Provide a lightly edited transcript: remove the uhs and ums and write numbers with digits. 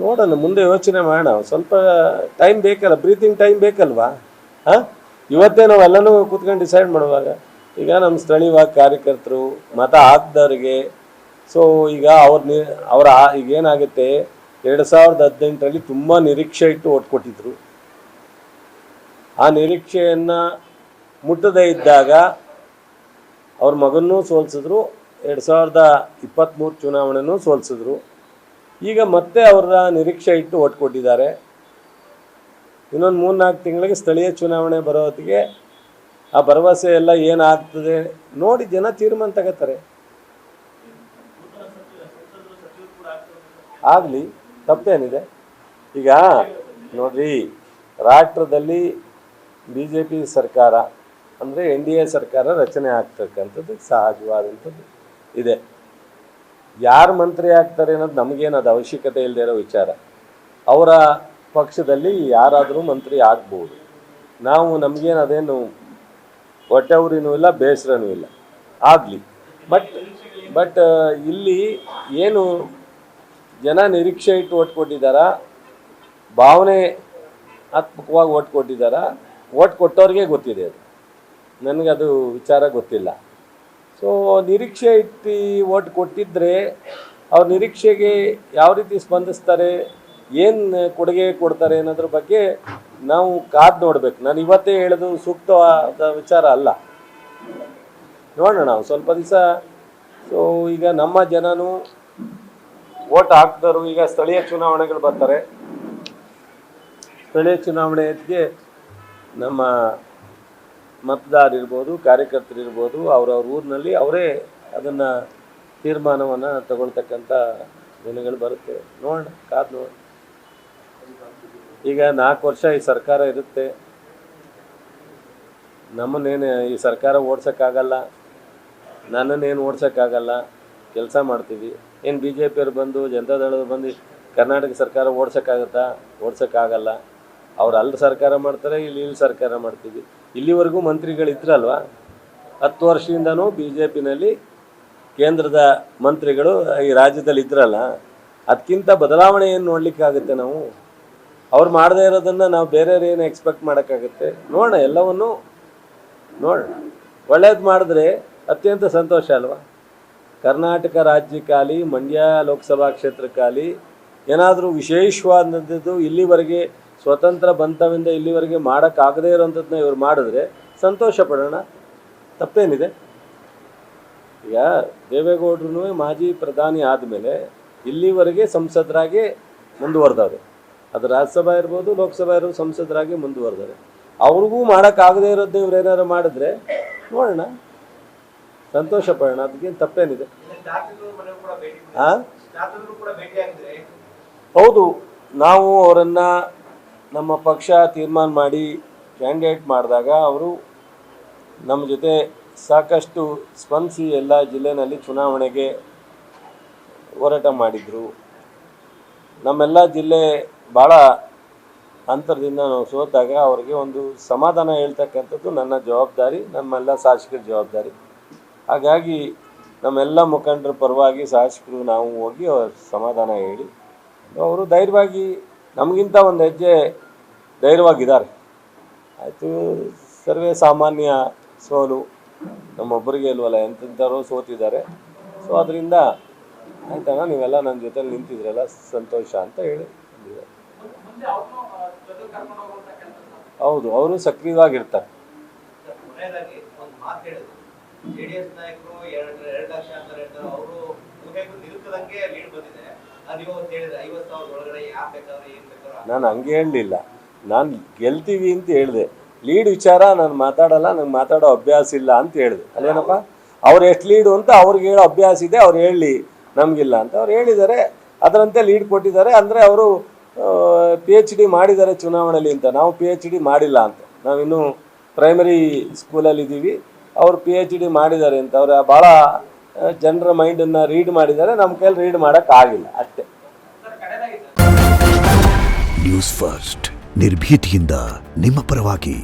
ನೋಡೋಣ, ಮುಂದೆ ಯೋಚನೆ ಮಾಡೋಣ. ಸ್ವಲ್ಪ ಟೈಮ್ ಬೇಕಲ್ಲ, ಬ್ರೀತಿಂಗ್ ಟೈಮ್ ಬೇಕಲ್ವಾ? ಹಾಂ, ಇವತ್ತೇ ನಾವೆಲ್ಲನೂ ಕೂತ್ಕೊಂಡು ಡಿಸೈಡ್ ಮಾಡುವಾಗ ಈಗ ನಮ್ಮ ಸ್ಥಳೀಯವಾಗಿ ಕಾರ್ಯಕರ್ತರು ಮತ ಹಾಕ್ದವ್ರಿಗೆ ಸೊ ಈಗ ಅವ್ರ ಈಗ ಏನಾಗುತ್ತೆ, 2018ರಲ್ಲಿ ತುಂಬ ನಿರೀಕ್ಷೆ ಇಟ್ಟು ಓಟ್ ಕೊಟ್ಟಿದ್ರು. ಆ ನಿರೀಕ್ಷೆಯನ್ನು ಮುಟ್ಟದೇ ಇದ್ದಾಗ ಅವ್ರ ಮಗನ್ನೂ ಸೋಲಿಸಿದ್ರು, 2023 ಚುನಾವಣೆನೂ ಸೋಲಿಸಿದ್ರು. ಈಗ ಮತ್ತೆ ಅವರ ನಿರೀಕ್ಷೆ ಇಟ್ಟು ಓಟ್ ಕೊಟ್ಟಿದ್ದಾರೆ. ಇನ್ನೊಂದು 3-4 ತಿಂಗಳಿಗೆ ಸ್ಥಳೀಯ ಚುನಾವಣೆ ಬರೋ ಹೊತ್ತಿಗೆ ಆ ಭರವಸೆ ಎಲ್ಲ ಏನಾಗ್ತದೆ ನೋಡಿ ಜನ ತೀರ್ಮಾನ ತಗೋತಾರೆ. ಆಗಲಿ, ತಪ್ಪೇನಿದೆ? ಈಗ ನೋಡ್ರಿ, ರಾಷ್ಟ್ರದಲ್ಲಿ BJP ಸರ್ಕಾರ ಅಂದರೆ NDA ಸರ್ಕಾರ ರಚನೆ ಆಗ್ತಕ್ಕಂಥದ್ದು ಸಹಜವಾದಂಥದ್ದು ಇದೆ. ಯಾರು ಮಂತ್ರಿ ಆಗ್ತಾರೆ ಅನ್ನೋದು ನಮಗೇನು ಅದು ಅವಶ್ಯಕತೆ ಇಲ್ಲದೆ ಇರೋ ವಿಚಾರ. ಅವರ ಪಕ್ಷದಲ್ಲಿ ಯಾರಾದರೂ ಮಂತ್ರಿ ಆಗ್ಬೋದು. ನಮಗೇನು ಅದೇನು ಹೊಟ್ಟೆವ್ರಿನೂ ಇಲ್ಲ, ಬೇಸರನೂ ಇಲ್ಲ, ಆಗಲಿ. ಬಟ್ ಇಲ್ಲಿ ಏನು ಜನ ನಿರೀಕ್ಷೆ ಇಟ್ಟು ಓಟ್ ಕೊಟ್ಟಿದ್ದಾರಾ, ಭಾವನೆ ಆತ್ಮಕವಾಗಿ ಓಟ್ ಕೊಟ್ಟಿದ್ದಾರಾ, ಓಟ್ ಕೊಟ್ಟವ್ರಿಗೆ ಗೊತ್ತಿದೆ. ಅದು ನನಗದು ವಿಚಾರ ಗೊತ್ತಿಲ್ಲ. ಸೊ ನಿರೀಕ್ಷೆ ಇಟ್ಟು ಓಟ್ ಕೊಟ್ಟಿದ್ದರೆ ಅವ್ರ ನಿರೀಕ್ಷೆಗೆ ಯಾವ ರೀತಿ ಸ್ಪಂದಿಸ್ತಾರೆ, ಏನು ಕೊಡುಗೆ ಕೊಡ್ತಾರೆ ಅನ್ನೋದ್ರ ಬಗ್ಗೆ ನಾವು ಕಾದು ನೋಡಬೇಕು. ನಾನು ಇವತ್ತೇ ಹೇಳೋದು ಸೂಕ್ತವಾದ ವಿಚಾರ ಅಲ್ಲ. ನೋಡೋಣ ನಾವು ಸ್ವಲ್ಪ ದಿವಸ. ಸೊ ಈಗ ನಮ್ಮ ಜನನೂ ಓಟ್ ಹಾಕ್ದರು. ಈಗ ಸ್ಥಳೀಯ ಚುನಾವಣೆಗಳು ಬರ್ತಾರೆ. ಸ್ಥಳೀಯ ಚುನಾವಣೆಗೆ ನಮ್ಮ ಮತದಾರರಿರ್ಬೋದು, ಕಾರ್ಯಕರ್ತರಿರ್ಬೋದು, ಅವ್ರವ್ರ ಊರಿನಲ್ಲಿ ಅವರೇ ಅದನ್ನು ತೀರ್ಮಾನವನ್ನು ತಗೊಳ್ತಕ್ಕಂಥ ದಿನಗಳು ಬರುತ್ತೆ. ನೋಡೋಣ, ಕಾದು ನೋಡಿ. ಈಗ 4 ವರ್ಷ ಈ ಸರ್ಕಾರ ಇರುತ್ತೆ. ನಮ್ಮನ್ನೇನು ಈ ಸರ್ಕಾರ ಓಡ್ಸೋಕ್ಕಾಗಲ್ಲ, ನನ್ನನ್ನೇನು ಓಡ್ಸೋಕ್ಕಾಗಲ್ಲ. ಕೆಲಸ ಮಾಡ್ತೀವಿ. ಏನು BJPಯವ್ರು ಬಂದು, ಜನತಾದಳದವ್ರು ಬಂದು ಕರ್ನಾಟಕ ಸರ್ಕಾರ ಓಡ್ಸೋಕ್ಕಾಗತ್ತಾ? ಓಡ್ಸೋಕ್ಕಾಗಲ್ಲ. ಅವ್ರು ಅಲ್ಲಿ ಸರ್ಕಾರ ಮಾಡ್ತಾರೆ, ಇಲ್ಲಿ ಸರ್ಕಾರ ಮಾಡ್ತೀವಿ. ಇಲ್ಲಿವರೆಗೂ ಮಂತ್ರಿಗಳಿದ್ರಲ್ವ, 10 ವರ್ಷದಿಂದನೂ BJPನಲ್ಲಿ ಕೇಂದ್ರದ ಮಂತ್ರಿಗಳು ಈ ರಾಜ್ಯದಲ್ಲಿ ಇದ್ರಲ್ಲ. ಅದಕ್ಕಿಂತ ಬದಲಾವಣೆ ಏನು ನೋಡಲಿಕ್ಕಾಗುತ್ತೆ? ನಾವು ಅವ್ರು ಮಾಡದೇ ಇರೋದನ್ನು ನಾವು ಬೇರೆಯವ್ರು ಏನು ಎಕ್ಸ್ಪೆಕ್ಟ್ ಮಾಡೋಕ್ಕಾಗುತ್ತೆ? ನೋಡೋಣ, ಎಲ್ಲವನ್ನೂ ನೋಡೋಣ. ಒಳ್ಳೇದು ಮಾಡಿದ್ರೆ ಅತ್ಯಂತ ಸಂತೋಷ ಅಲ್ವಾ? ಕರ್ನಾಟಕ ರಾಜ್ಯಕ್ಕಾಗಲಿ, ಮಂಡ್ಯ ಲೋಕಸಭಾ ಕ್ಷೇತ್ರಕ್ಕಾಗಲಿ ಏನಾದರೂ ವಿಶೇಷವಾದದ್ದು ಇಲ್ಲಿವರೆಗೆ ಸ್ವತಂತ್ರ ಬಂತವಿಂದ ಇಲ್ಲಿವರೆಗೆ ಮಾಡೋಕ್ಕಾಗದೇ ಇರೋಂಥದ್ದನ್ನ ಇವ್ರು ಮಾಡಿದ್ರೆ ಸಂತೋಷ ಪಡೋಣ, ತಪ್ಪೇನಿದೆ? ಈಗ ದೇವೇಗೌಡರು ಮಾಜಿ ಪ್ರಧಾನಿ ಆದಮೇಲೆ ಇಲ್ಲಿವರೆಗೆ ಸಂಸದರಾಗಿ ಮುಂದುವರೆದವ್ರೆ. ಅದು ರಾಜ್ಯಸಭಾ ಇರ್ಬೋದು, ಲೋಕಸಭಾ ಇರ್ಬೋದು, ಸಂಸದರಾಗಿ ಮುಂದುವರೆದವ್ರೆ. ಅವ್ರಿಗೂ ಮಾಡೋಕ್ಕಾಗದೇ ಇರೋದನ್ನ ಇವ್ರು ಏನಾದ್ರು ಮಾಡಿದ್ರೆ ನೋಡೋಣ, ಸಂತೋಷ ಪಡೋಣ, ಅದಕ್ಕೇನು ತಪ್ಪೇನಿದೆ? ಹಾಂ, ಹೌದು. ನಾವು ಅವರನ್ನು ನಮ್ಮ ಪಕ್ಷ ತೀರ್ಮಾನ ಮಾಡಿ ಕ್ಯಾಂಡಿಡೇಟ್ ಮಾಡಿದಾಗ ಅವರು ನಮ್ಮ ಜೊತೆ ಸಾಕಷ್ಟು ಸ್ಪಂದಿಸಿ ಎಲ್ಲ ಜಿಲ್ಲೆಯಲ್ಲಿ ಚುನಾವಣೆಗೆ ಹೋರಾಟ ಮಾಡಿದರು. ನಮ್ಮೆಲ್ಲ ಜಿಲ್ಲೆ ಭಾಳ ಅಂತರದಿಂದ ನಾವು ಸೋತಾಗ ಅವರಿಗೆ ಒಂದು ಸಮಾಧಾನ ಹೇಳ್ತಕ್ಕಂಥದ್ದು ನನ್ನ ಜವಾಬ್ದಾರಿ, ನಮ್ಮೆಲ್ಲ ಶಾಸಕರ ಜವಾಬ್ದಾರಿ. ಹಾಗಾಗಿ ನಮ್ಮೆಲ್ಲ ಮುಖಂಡರ ಪರವಾಗಿ ಶಾಸಕರು ನಾವು ಹೋಗಿ ಅವ್ರ ಸಮಾಧಾನ ಹೇಳಿ ಅವರು ಧೈರ್ಯವಾಗಿ, ನಮಗಿಂತ ಒಂದು ಹೆಜ್ಜೆ ಧೈರ್ಯವಾಗಿದ್ದಾರೆ. ಆಯಿತು, ಸರ್ವೇ ಸಾಮಾನ್ಯ ಸೋಲು, ನಮ್ಮೊಬ್ಬರಿಗೆ ಇಲ್ವಲ್ಲ, ಎಂತೆಂಥವ್ರು ಸೋತಿದ್ದಾರೆ. ಸೊ ಅದರಿಂದ ಆಯ್ತಣ್ಣ, ನೀವೆಲ್ಲ ನನ್ನ ಜೊತೆ ನಿಂತಿದ್ರಲ್ಲ, ಸಂತೋಷ ಅಂತ ಹೇಳಿ. ಹೌದು, ಅವರು ಸಕ್ರಿಯವಾಗಿರ್ತಾರೆ. ನಾನು ಹಂಗೆ ಹೇಳಲಿಲ್ಲ, ನಾನು ಗೆಲ್ತೀವಿ ಅಂತ ಹೇಳಿದೆ. ಲೀಡ್ ವಿಚಾರ ನಾನು ಮಾತಾಡಲ್ಲ, ನಂಗೆ ಮಾತಾಡೋ ಅಭ್ಯಾಸ ಇಲ್ಲ ಅಂತ ಹೇಳಿದೆ ಅಲ್ವೇನಪ್ಪ? ಅವ್ರು ಎಷ್ಟು ಲೀಡು ಅಂತ ಅವ್ರಿಗೆ ಹೇಳೋ ಅಭ್ಯಾಸ ಇದೆ, ಅವ್ರು ಹೇಳಿ, ನಮಗಿಲ್ಲ ಅಂತ ಅವ್ರು ಹೇಳಿದ್ದಾರೆ. ಅದರಂತೆ ಲೀಡ್ ಕೊಟ್ಟಿದ್ದಾರೆ. ಅಂದರೆ ಅವರು PhD ಮಾಡಿದ್ದಾರೆ ಚುನಾವಣೆಯಲ್ಲಿ ಅಂತ. ನಾವು PhD ಮಾಡಿಲ್ಲ ಅಂತ. ನಾವಿನ್ನೂ ಪ್ರೈಮರಿ ಸ್ಕೂಲಲ್ಲಿದ್ದೀವಿ. ಅವರು PhD ಮಾಡಿದ್ದಾರೆ ಅಂತ. ಅವರು ಭಾಳ ಜನರ ಮೈಂಡನ್ನು ರೀಡ್ ಮಾಡಿದ್ದಾರೆ. ನಮ್ಮ ಕೈಯಲ್ಲಿ ರೀಡ್ ಮಾಡೋಕ್ಕಾಗಿಲ್ಲ ಅಷ್ಟೇ. ನ್ಯೂಸ್ ಫಸ್ಟ್, ನಿರ್ಭೀತಿಯಿಂದ ನಿಮ್ಮ ಪರವಾಗಿ.